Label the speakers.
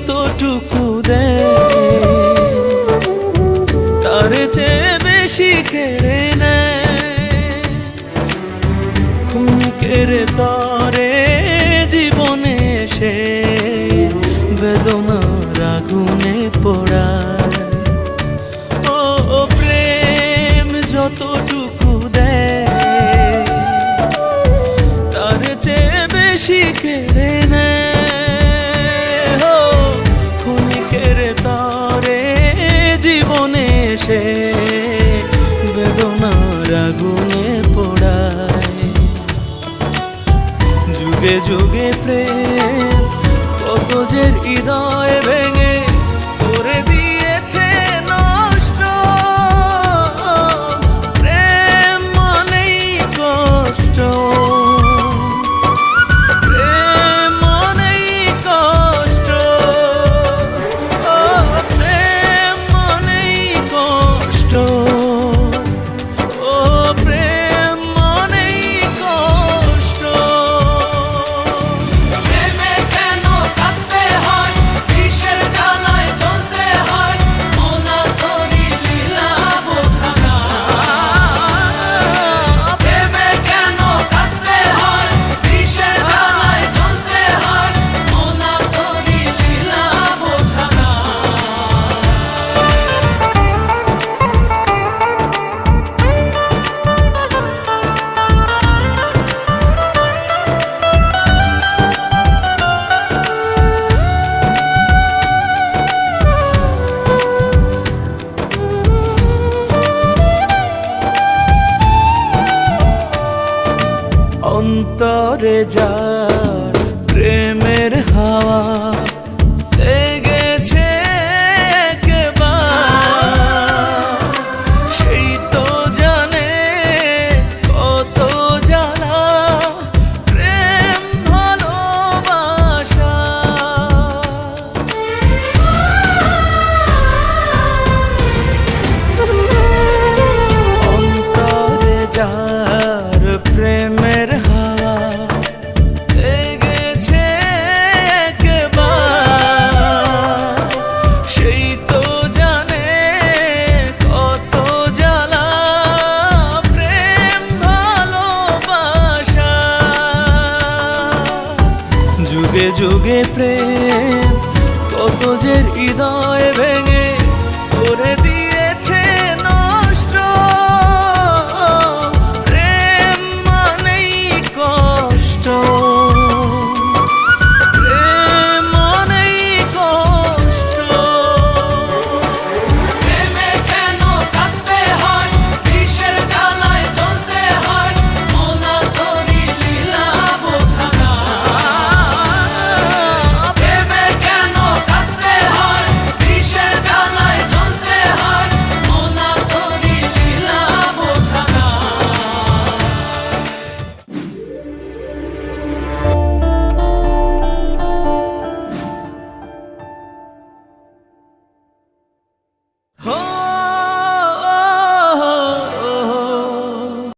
Speaker 1: যতটুকু দেয় তার চেয়ে বেশি কেড়ে নেয়। ক্ষণিকের তরে জীবনে সে বেদনার আগুনে পোড়ায়। ও প্রেম যতটুকু দেয় তার চেয়ে বেশি কেড়ে নেয়। ক্ষণিকের তরে জীবনে সে বেদনার আগুনে পোড়ায়। যুগে যুগে প্রেম কত যে হৃদয় ভেঙে করে দিয়েছে নষ্ট। প্রেম মানেই কষ্ট, প্রেম মানেই কষ্ট, ও প্রেম মানেই কষ্ট, ও প্রেম মানেই কষ্ট।
Speaker 2: প্রেমে কেন কাঁদতে হয়, বিষের জ্বালায় জ্বলতে হয়, অনাথরি লীলা বোঝা না। প্রেমে কেন কাঁদতে হয়, বিষের জ্বালায় জ্বলতে হয়, অনাথরি লীলা বোঝা না।
Speaker 1: অন্তরে যার প্রেমের হাওয়া লেগেছে একবার, সেই তো জানে কত জ্বালা প্রেম ভালোবাসা। অন্তরে যার প্রেমের হাওয়া লেগেছে একবার, সেই তো জানে কত জ্বালা প্রেম ভালোবাসা। যুগে যুগে প্রেম